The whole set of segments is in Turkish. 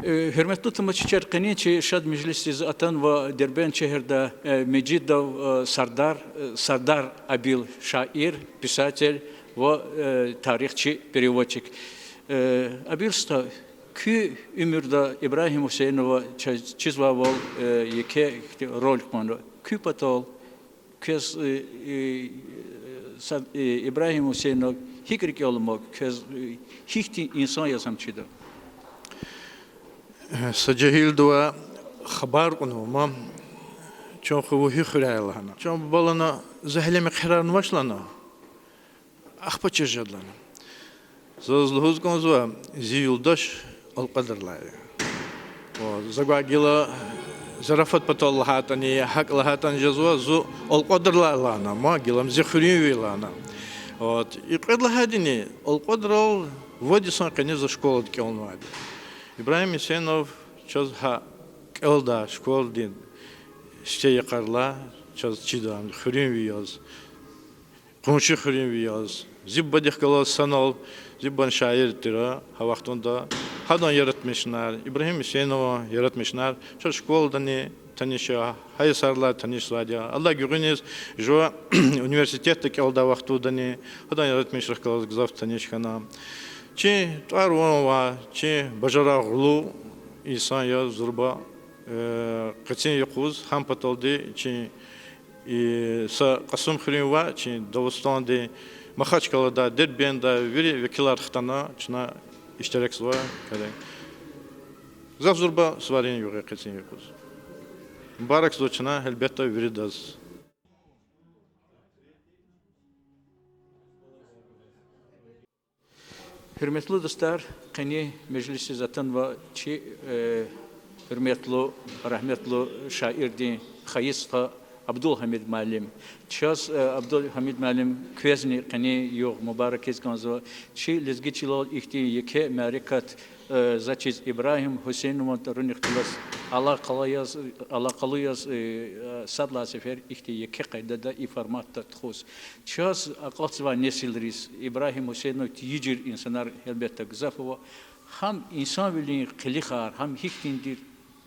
Hürmetli tamaşaçılar, qaniyçi şad meclisiz atan ve Derben şehirde Mecidov Sardar Abil şair, писатель ve tarihçi, переводчик. Abil sta kü ömürde İbrahim Hüseyinova çizva vol yeke rol konu. Kü patol köz İbrahim Hüseyinov hikrik olmak köz hiçti insan yasamçıydı. سجهيل دوا خبر قنو ما چون خوهي خرالهنا چون بالنا زهلي مقرار نواشلنا أخبا تجدلنا زوز كونزوا زيولدش القدر لا وزقوا جلا زرفت بطل هاتني حق لهاتن جزوا زو القدر لا لنا ما جلا مزخرين ويلانا вот и предлагадини القدر вводи сан конец за школу дкелнвади İbrahim Hüseyinov çöz ha kelda şkol din işte yakarla çöz çidan xürün viyoz komşu xürün viyoz zibba dikkalos sanal zibban şair tira ha vaxtında hadan yaratmışlar İbrahim Hüseyinov yaratmışlar çöz şkolda ne tanışa hayırlar tanışladı Allah görünüz jo üniversitette kelda vaxtında ne hadan yaratmışlar kalos gzav tanışkana Чи тварова, чи бажарагулу исан я зурба кацин якуз хам паталди чи и са касым хринва чи Дагыстанды Махачкалада Дербенда вири векилар хтана чна иштирак сва каде. Зав зурба сварин юга кацин якуз. Барак зочна элбетта виридаз. Hürmetli dostlar, qani meclisi zaten ve çi hürmetli, rahmetli şairdi Xayisqa Abdülhamid Malim. Çaz Abdülhamid Malim kvezni qani yok mübarek ezganzo. Çi lezgiçilal ihti yeke marikat zaçiz İbrahim Hüseyinov tarun ihtilas alakalıyaz sadla sefer ihti yeke qaydada iformatta txus. Çaz aqatsva nesilriz İbrahim Hüseyinov tiyicir insanlar elbette gzafova ham insan bilin qilixar ham hiktindir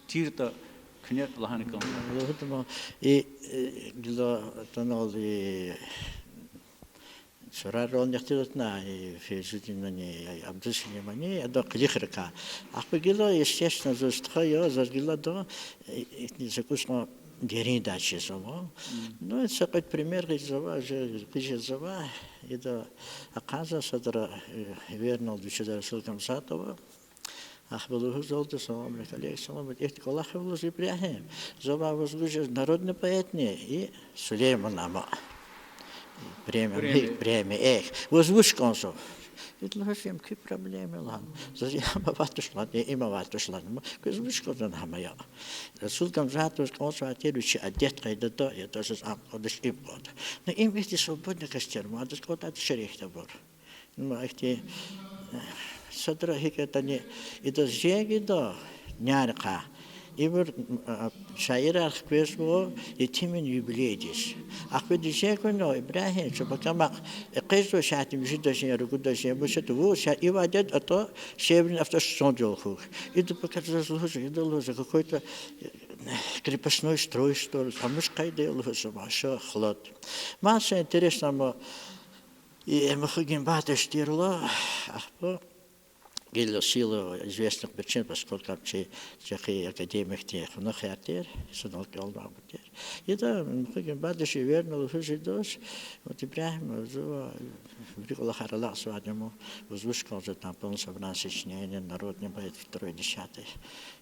tirta kine Allah'ın kanı. Ama gila tanal Шарар он яхтилотна في жизни обдушивания, а до клихрка. А погило, естественно, застхая, зажгила до закусма герин дачи сама. Ну, это такой пример из зава, же пише зава, и до оказа садра вернул душедар силкам сатова. Ах, было золото сама, мне коллег сама, их коллах было Ибрахим. Зава возлужил народный поэт и Сулейман Ама. Премия, возвышконсов. Это совсем какие проблемы лан. Затем ватушлан, има ватушлан. Возвышконсов хамая. Расулкам жатус консервативичи одет кайдато, я тоже сам ходишь и под. Но им ведь свободно костер, надо сказать, это шерихта бор. Ну, эти садра хикатани, это жеги до нярка. İbir şair arkadaş bu yetimin yübileydiz. Akbe diyecek onu İbrahim şu bakama kızı şahitim jüdaşın yargıdaşın bu şatu bu şa ibadet ata şehrin after sonjolhu. İdi bakatızlığı idoluzı какой-то крепостной строй что ли. А муж кайда елхуса маша хлад. Маша интересно мо и мы ходим баташтирла ахбо Гило силу известных причин, поскольку чехи академик тех на хартер, сунул колдам бутер. И да, мы бадыши вернул хужидос, вот Ибрахим зова бригла харала свадьбу, возвышкал за там полное собрание сочинения народный поэт второй десятый.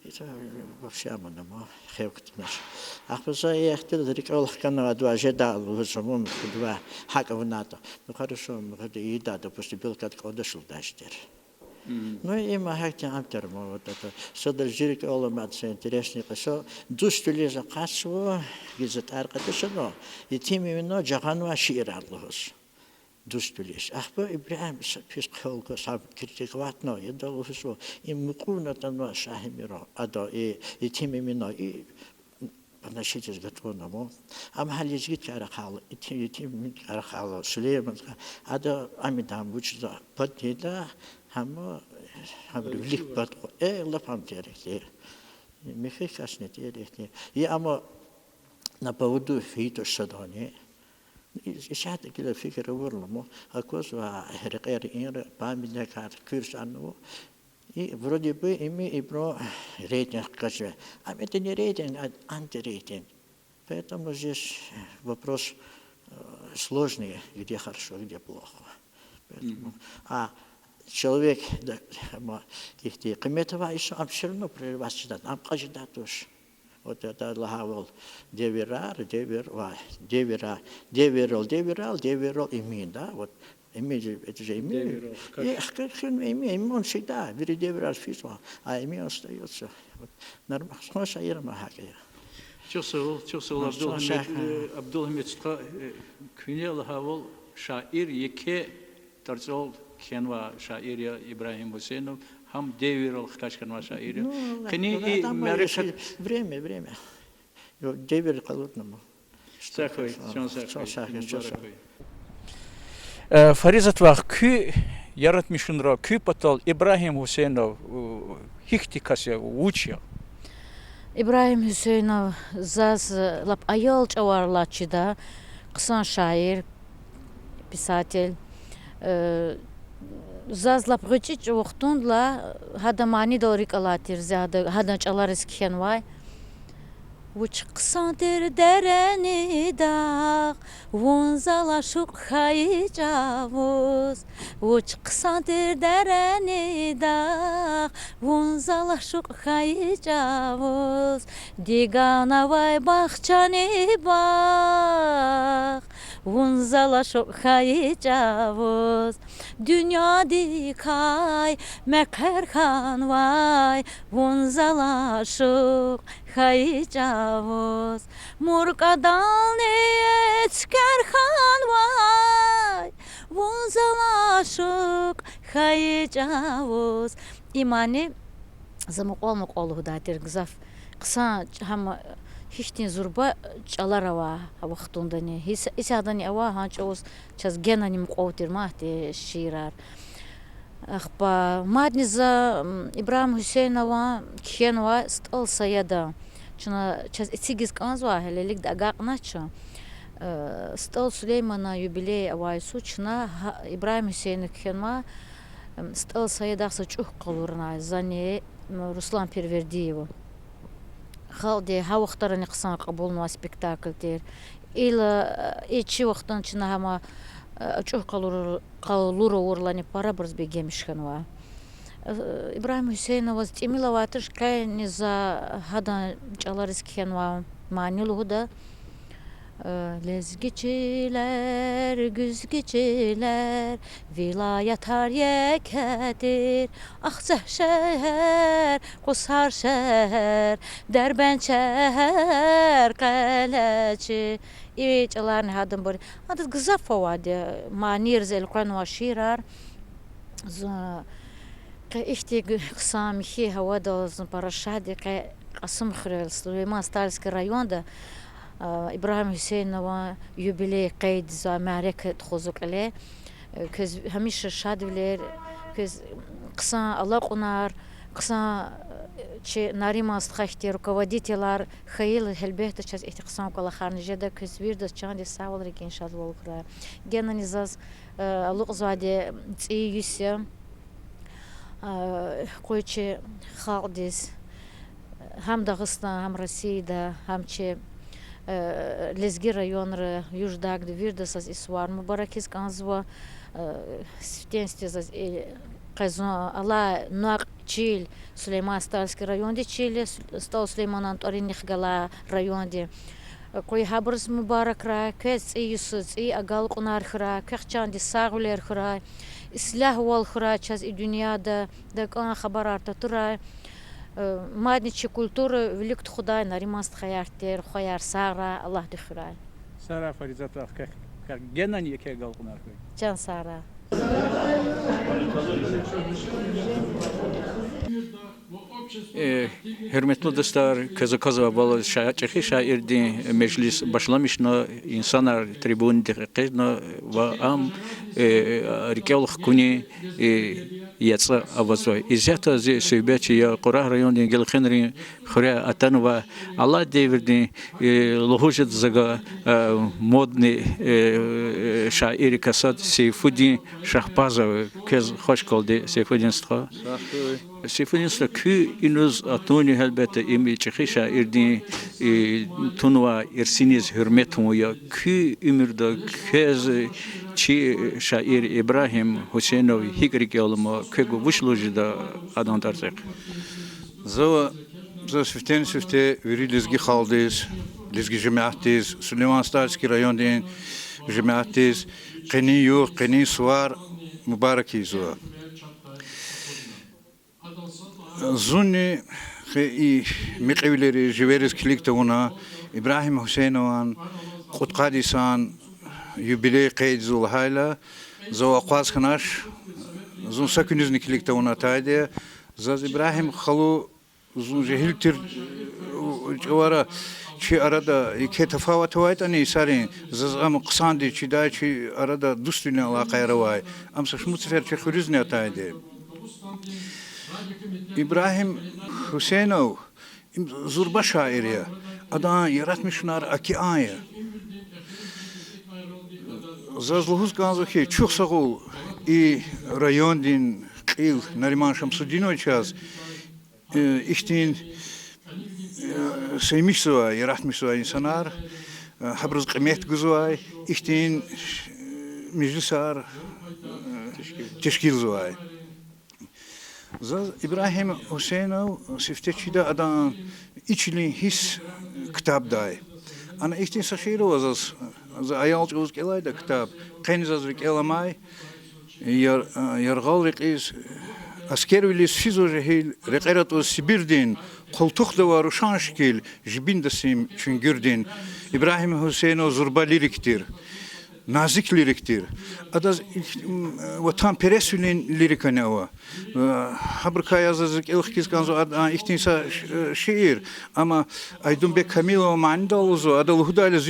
Это вообще мы нема хевкт наш. А поза я хотел рекал канал два жедал, возьмем два хаков НАТО. Ну хорошо, мы и да, допустим, как кодашил дастер. Ну и мы хотим автор, вот это содержит оломат, все интересно, что дустули закасво, гизет аркадешно, и тем именно джагану аширадлос. Дустулиш. Ах, по Ибрахим писхолко сам критиковатно, я дал все, и мукуна там шахимиро, а да и тем именно и Нашите с готовым, а махализгит карахал, и тем карахал, Сулейман, а да амидам учится подъеда, хамо Habiblik bat la pamterek. Mехикас не терехне. И ама на поводу фито садане. إشاعة كده فكرة ورلمو أكوز وحرقير إير بامي كار كورس عنو برودي بي إمي إبرو ريتين كذا أمي تاني ريتين أنت ريتين поэтому здесь вопрос сложный, где хорошо, где плохо. Поэтому, человек, их те кметова еще все равно прерывается, нам каждый тоже. Вот это лахавал деверал, имеет, да, вот имеет, это же имеет. И он всегда, вери деверал физма, а имеет остается. Нормально, смысл я махакая. Чосол Абдулхамид ста күне лахавал шаир еке тарзол кенва шаирия Ибрахим Хусейнов ham devirol хкашканва шаирия. Кени и мерекат время. Девир калутному. Сахой, Фаризат вах кü yaratmışınra kü patal İbrahim Hüseyinov hiktikası uçuyor. İbrahim Hüseyinov zaz lap ayol çavarlaçıda kısan şair, писатель. Zaz lap gıçıç uğtundla hada mani doğru kalatir hada çalar iskiyen vay. Uç kısandır dereni dağ, vunzala şuk hayıcavuz. Uç kısandır dereni dağ, vunzala şuk hayıcavuz. Digana vay bahçani bağ, vunzala şuk hayıcavuz. Dünya dikay mekerkan vay, vunzala şuk hayıcavuz. Murkadan eçkerkan vay, vunzala şuk hayıcavuz. İmani zamık ol hudatir gızaf. Kısa ham hiçtin zurba çalarava vaxtunda ne. Hiç adani ava hanç oz çaz genanim qovtir mahti şirar. Ахпа мадниза Ибрахим Хусейнова кенва стал саяда. Чына час итсигиз канзва хелелик дагакнача. Стал Сулеймана юбилей авайсу чына Ибрахим Хусейнов кенва стал саяда сачух қалурна зане Руслан Первердиева. Халде хавахтарани қсан қабулнуа спектакль тер. Ила ичи вақтан чына хама Чух қалура орлани пара бергемишханва. Ибрахим Хусейнова стимиловатыш кай не за хада чаларискенва манилуда. Lezgiçiler, güzgiçiler, vilayetar yekedir. Ah zəhşər, qusar şəhər, dərbənd şəhər, qələci. İçələrni hadım bori. Adı qıza favadı, manir zelqan və şirar. İşte qısam iki havada parashadi qasım xirel Süleyman Stalski rayonda İbrahim Hüseyinova юбилей قيد за معركة تخوزك عليه كز هميش شادولير كز قصا الله قنار قصا че наримас хахти руководителар хаил хелбехта час ихтиқсам кала харнижеда кыз вирдас чанди савал рекен шадвол кра генанизаз алуqzade ци юсе койче халдис хам Дагыстан хам Россияда хамче Лезги районры юждагды вирдасаз исвар мубаракиз канзва свтенстезаз Казон ала нуак чил Сулейман Стальский районде чили стал Сулейман Анториних гала районде кой хабрс мубарак ра кец и юсуц и агал кунар хра кхчанди сагулер хра ислах вал хра час и дунияда да кан хабарар татура Мадничи культуры велик худай наримаст хаяртер хаяр сара Аллах дихрай. Сара Фаризатов как генан еке галкунар. Can Sara. Hürmetli dostlar, Kazakazova bol Çexi şairdi meclis başlamışna insanlar tribun diqqetna ve am rikavlıq kuni يتص أبوزوي إزاي زي سيباتي يا قرار ريون دين قل خنري خرا أتنوا الله ديفردين لهوجة زجا مودني شاعر كساد سيفودين شخبازا كز خوش كولدي سيفودين سترا سيفودين سترا كي إنوز أتوني هالبت إمي تخيشا إردين تونوا إرسينيز هرمتهم يا كي إمردا كز چی شاعر إبراهيم حسينوي هيكري كلمة كيغو وشلوج دا أدان ترزق زو شفتين وري لزجي خالديس لزجي جماعتيز سليمان ستارسكي رايون دين جماعتيز قني سوار مباركي زو زوني خي مقبلري جويرس كليكتونا إبراهيم حسينوان قد قادسان юбилей قيد زول هايلا زو أقواس خناش زون سكنز نكليك تونا تايدي زاز إبراهيم خلو زون جهلتر جوارا شي أرادا يكي تفاوت وايد أني سارين زاز أم قصاندي شي داي شي أرادا دوستيني علاقة رواي أم سشموت سفر شي خريزني تايدي إبراهيم حسينو زربا شاعرية أدان يرات مشنار أكي آية زازلوز كانزوخي چوخ سغول и район дин قيل نريمان شمسودينو час إختين سيمش سواي يرحت مش سواي إنسانار حبرز قميت جزواي إختين مجلسار تشكيل زواي زاز إبراهيم حسينو سفتشي دا أدان إيشلين هيس كتاب داي أنا إختين سخيرو وزاز أيالج أوز كلاي دا كتاب قين زاز رك إلماي يرغال رقيس أسكر وليس فيزو جهيل رقيرات أوز سبيردين قل تخدوا روشان شكل جبين دسيم شنجردين إبراهيم حسينو زربالي ركتير نازك ليركتير أداز وطن برسولين ليركنا هو حبركايا زازك إلخكيس كانزو أدان إختنسا شعير أما أيدون بكاميل ومعندالوزو أدال هدال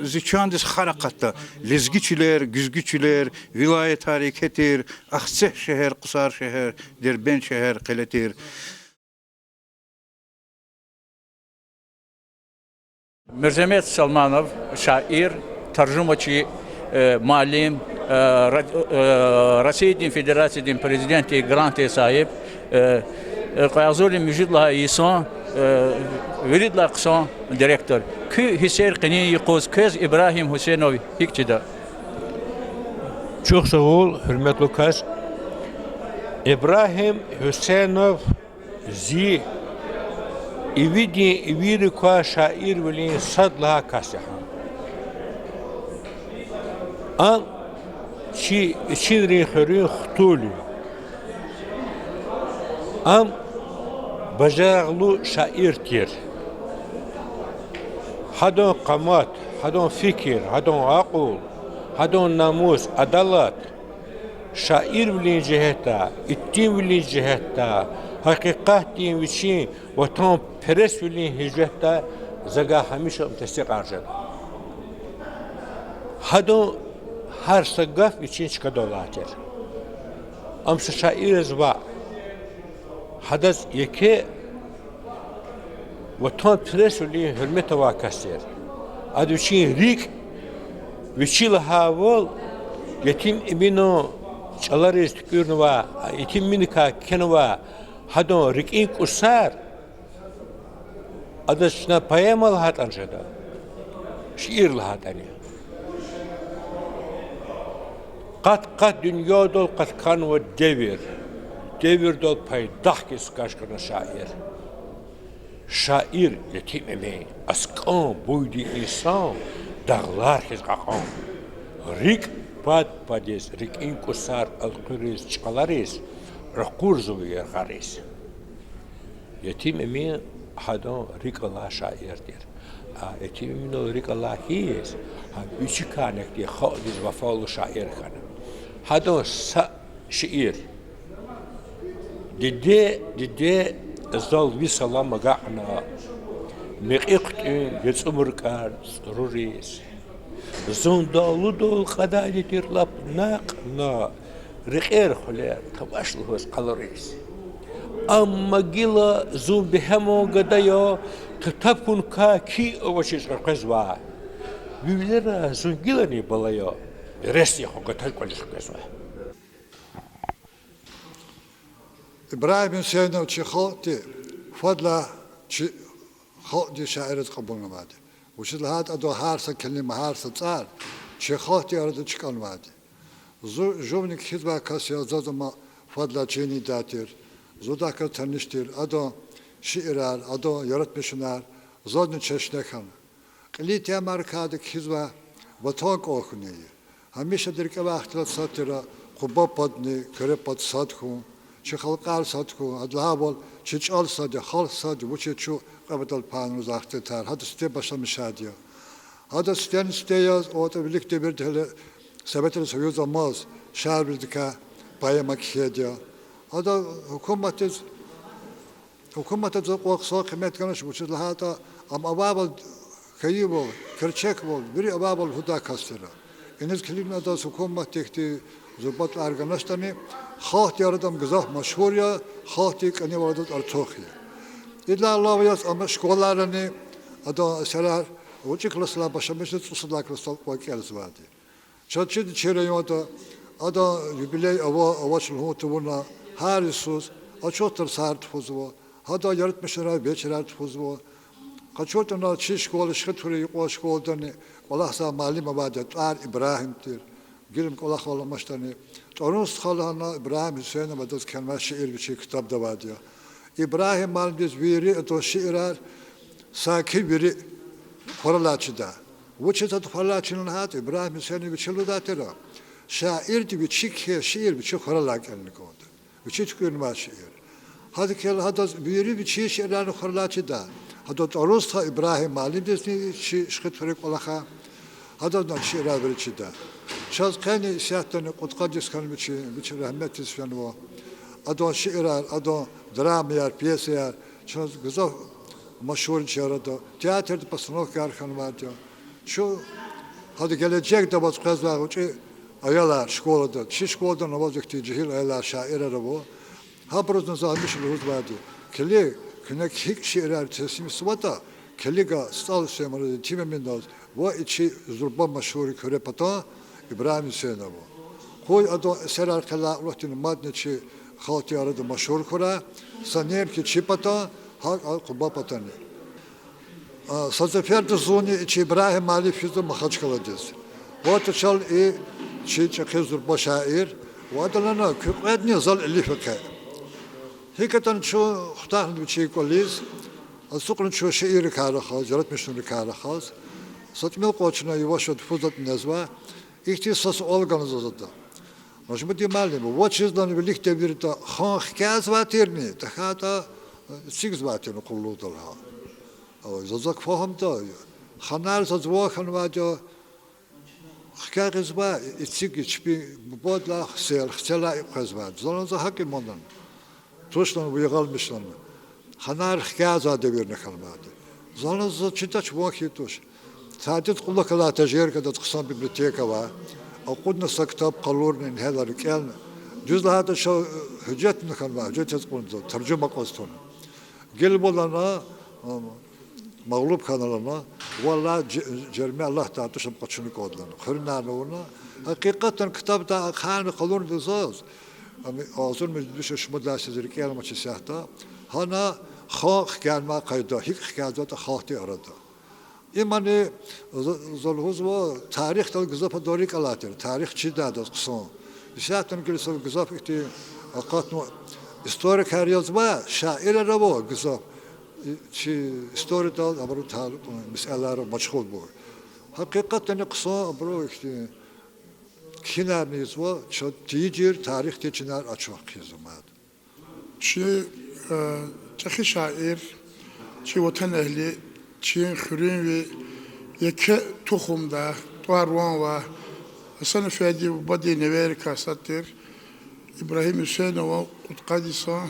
زيچاندس خرقاتا لزگيچلر گزگيچلر ولاية حركتير أخصه شهر قصار شهر دربن شهر قلتير مرزمت سلمانов شاعر ترجمة معلم رئيس فيدراسية президент гранты صاحب قيازولي موجود لها يسون وريد لها قسم ديريكتور كي هسير قني يقوز كز إبراهيم حسينوي هيك كده Çok sağ ol, hürmetli Lukas. İbrahim Hüseyinov zi İviri kwa şair velin sadlaha kasyahan. An çinri xörün xutuli. An bacağlı şairtir. Hadon qamat, hadon fikir, hadon aqul, hadon namus, adalat. Şair velin ciheta, ittin velin ciheta, hakikat din viçin, vatan peres velin hicreta, zaga hamişa mütesik arjada. Hadon her sagaf için çıkadolatır. Amsa şair zva. Hadas yeke vatan peres velin hürmet vakasir. Adı için rik viçil havol yetim imino çalarız tükürnüva, yetim minika kenova, hadon rikin kursar, adasına payamal hat anjada, şiir lahat ani. Kat dünya dol kat kan ve devir dol paydah kes kaşkana şair. Şair yetim emeği, askan buydu insan, dağlar kes kakan. Rik Padis, rikin kusar alquriz çıqalaris, rakurzu yergaris. Yetim emin hadon rikala şairdir. Yetim emin ol rikala hiyes. Üçü kanek diye xadiz vafalı şair kanım. Hadon şiir. Dide zol visalam maga'na. Meqiqtin yetsumurkar ruris. Zundalı dol qadalitir lap naqna رقير خلير تواش لهوس قلوريس أما جيلا زوم بهمو قدايو تتبكن كي أوشيش قزوا بيبلرا زوم جيلاني بلايو رسي خو قتل كلش قزوا إبراهيم حسين وشيخوتي فضلا خودي شاعر قبولنا بعد وش هاد أدو هارسة كلمة هارسة صار شيخوتي أرد تشكال بعد جوبنك حزبا كاسيا زوزما فضلا چيني داتير زودا كتنشتير أدو شعرار أدو يرتمشنار زودن چشنكان قليت يا ماركادك حزبا وطاق أخني هميشه درك وقت ساترا خباب بدني كربات ساتكون چه خلقار ساتكون أدلها چه ساده خال ساده وچه چو قبضل پانوز آخته تر هذا سته başa مشادیا هذا ستياز او birlikte bir hele sebetleri soyuz olmaz şehir birlikte bayamak hediye هذا حكومة زق ساق خدمت کنش وچه هذا ام ابابل خیبو کرچک بول بری ابابل هدا کاسترا اینز کلیم دا حکومت تختی زبط ارگانشتانی خواهد یاردم گزاه مشهور یا خواهدی کنی وارد ارتوخی İlla Allah yaz ama şkollarını ada serar uçuk klaslar başlamıştı susuzlar klaslar vakiyelisi vardı. Çatçı çereyoda ada jubiley avaçlı hotubuna her sus açotır sart fuzu hada yaratmışlar beçeler fuzu kaçotuna çiş şkol şkaturi o şkoldan Allah'a malim abadet ar İbrahim'tir. Girim Allah olamıştani. Torunus halana İbrahim Hüseyin abadet kelime şiir bir şey kitapta vardı ya. İbrahim maldiz biri eto şiirar saki biri koralaçıda. Vuçeta koralaçının hat İbrahim Hüseyin'i biçilu datera. Şair di biçik şiir biçik koralakenlik oldu. Biçik görünmez şiir. Hadi kel hada biri biçik şiirlerini koralaçıda. Hada Arusta İbrahim maldiz ni şıkıt ferek olaha. Hada da şiirar biçida. Şaz kani siyahtanı kutkadis kan biçik rahmet isfen o. Ado şiirar ado dramiyar, piyesiyar, çok güzel meşhur çağrıda. Tiyatroda постановка vardı. Şu hadi gelecek de bazı kızlar uçu ayalar şkolada, çi şkolada namaz vakti cihil ayalar şairler bu. Ha prozun zahmiş lühuz vardı. Keli kınak hik şiirler teslim sıvata. Keliga stal semarı timemin daz. Bu içi zurba meşhur köre pata İbrahim Hüseyin bu. Koy ado serar kala vaktin madneçi خاطی آرد مشهور کنه سنیم که چی پتا ها خوبا پتا نی سازفرد زونی چی ابراهیم مالی فیزو مخاج کلادیز وقت چال ای چی چخیزور با شاعر وقت لنا کقید نیزال الیف که هیکتن چو خداهن بچی کلیز سوقن چو شعیر کاره خواست جرات میشون کاره خواست ساتمیل قوچنا یواشد فوزات نزوا ihtisas organizasyonu. Možemo ti malim, vočizdan birlikte bir de hikâz vatirni, tahata siz vatirni kulluğdalar. Zazak fahamda, xanar zazvakan vaca hikâz va içik içpi bodla xsela iqazva. Zanza hakim ondan. Tuşlan uygalmışlan. Xanar hikâz adevirne kalmadı. Zanza çitaç vakituş. Sadece kullakala tecrübe kadar kısa biblioteka var. أقودنا سكتاب قالورنا إن هذا الكلام جزء هذا شو هجتنا كلمة هجت تقول ترجمة قصتنا قلبوا لنا مغلوب كان لنا والله جرمي الله تعالى تشم قتشني قودنا خرنا لنا حقيقة كتاب تا خان قالور دزاز أظن مش شمد لا سيزر كلام ما تشهتا هنا خاخ كان ما قيدا هيك حكايات خاطي أردا İmani zolhuzva tarihte güzel doğru kalatır. Tarihçi de kısa. Zaten güzel güzel fikti. Akatno historik her yazma şair araba güzel. Çi historik da abru tal meseleler meşgul bu. Hakikaten kısa bro işte kinar nizva çok tijir tarihte çınar açık yazmadı. Çi çi şair çi vatan ehli Çin xürün ve yeke tohumda tuarvan ve Hasan Fedi badi never kasatır İbrahim Hüseyin ve Kutkadisa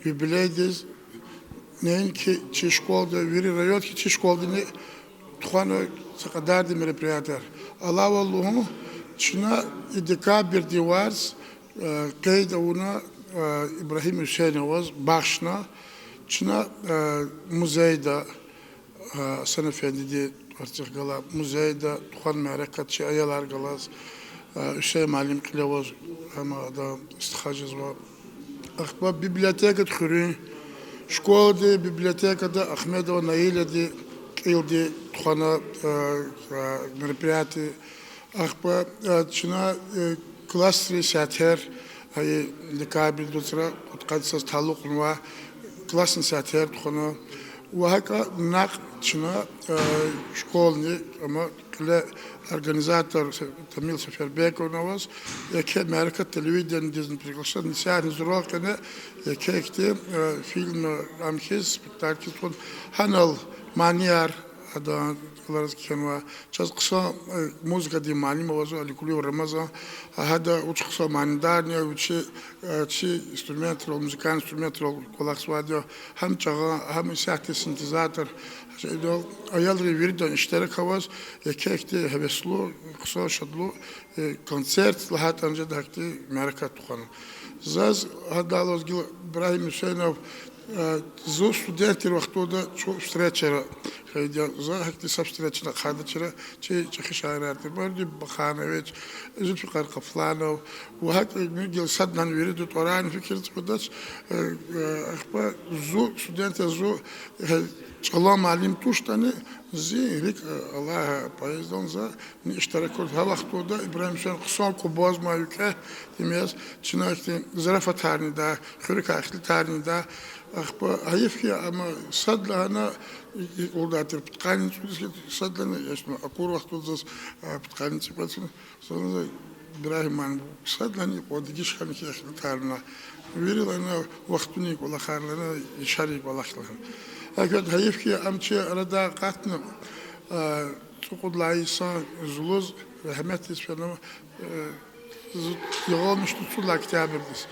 jubileydiz neyin ki çişkolda veri rayot ki çişkolda ne tuhanı sakadar di merepриятер Allah Allah'ım Çin'e idika bir divars قيد أونا إبراهيم Hüseyinov başına Çına muzeyda sana fendidi artık gala muzeyda tuhan merakatçı ayalar galaz Hüseyin Malim Kılavuz ama da istihacız var. Akba biblioteka txürün şkolada bibliotekada Ahmedova Nail'di ildi tuhana merpiyatı akba Çına klastri şater ay likabil dosra kutkadısız talukluğa классный театр тухана вака нак чина школни ама кле организатор Тамил Сафербеков наваз яке Америка телевидение дизн приглашен нисяр зуралкане яке экте фильм амхис спектакль тон ханал маньяр адан لارز کنوا چیز قصه موزیک دی معنی موضوع لیکولی و رمضان هذا وش قصه ماندارنی و چی instrumental موزیکان instrumental کلاس وادیو هم چقدر هم ساعتی سنتزاتر şeyde ayalları veriden işleri kavaz kekte heveslu kısa şadlu konsert lahat önce dakti Amerika tuhanı zaz hadalos gil İbrahim Hüseyinov zo studentler vaktoda çok встреча haydi za hakti sab встреча khadachra çi şairati bardi Bakhanovic Zülfikar Kaplanov ve hakti gil sadnan veridu toran fikir tudaç akba zo studentler zo Çalam alim tuştanı zirik Allah payızdan za ne iştirak oldu. Ha vakti da İbrahim Hüseyin kısa kubazma yüke demez. Çınakti zarafa tarihinde, xürük akli tarihinde akba hayif ki ama sadla ana orada atır pitkanin sadla yaşma akur vakti da pitkanin çıkmasın. Sonra da İbrahim Han sadla ne oldu giş kan ki akli tarihine verilana vaktini kola xarlana şarik balaklar. Ancak hayif ki amçı arada katını çukurlaysan zuluz rahmet ispenama yağılmış tutulak kitabırız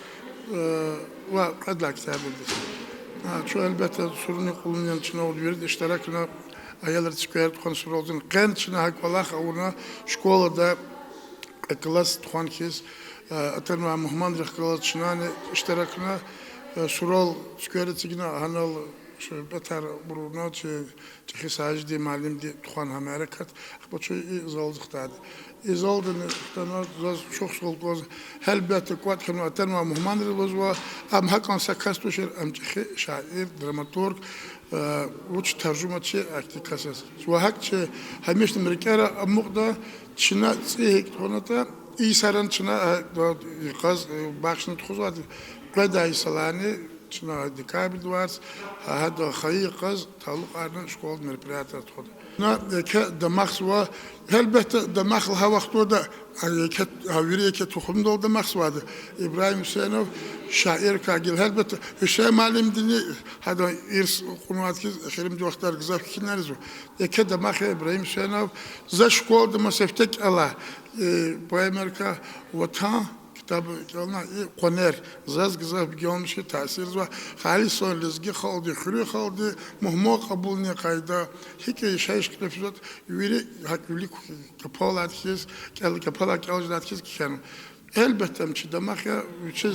ve kadla kitabırız. Şu elbette sorunu kullanılan için oldu verir iştirakına ayalar çıkıyor konuşur olduğunu kendi için hak valak ona şkolada klas tuhan kez atanma Muhammed Rahkalat çınane iştirakına sural çıkıyor çıkına hanal şu beter buruna çi sajdi malim di tuhan Amerikat bu şu izaldıqtadı izaldını tana çok solgoz elbette kuat kanu atanma Muhammed Rahkalat am hakan sakastuşer am çi şair dramaturg uç tercümaçı aktikasız ve hakçı hamiştim Amerika'ya amukda Çin'e tsihik tonata İsa'nın Çin'e kaz başını tuzadı Qadai salani Çin'e dikabil var hada xayı kaz taluk arna şkol merpiyatı tuzadı na ke damaks ve elbette damakl ha vakti da ke haviriye ke tohumda o damaks vardı İbrahim Hüseyinov şair kagil elbette Hüseyin Malim dini hada irs kunuat ki xerim vakitler güzel kineriz ke damak İbrahim Hüseyinov za şkol da maseftek Allah bu Amerika vatan kitabı ona koner zaz güzel bir gelmiş ki tasir var hali sonlizgi kaldı xürü kaldı muhmu kabulni kayda hikaye şeyş kitapçılar yürü hakuli kapalı kiz gel kapalı kalacak kiz ki elbette ki demek ya üç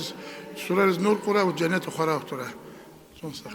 surarız nur kura ve cennet xara otura son sak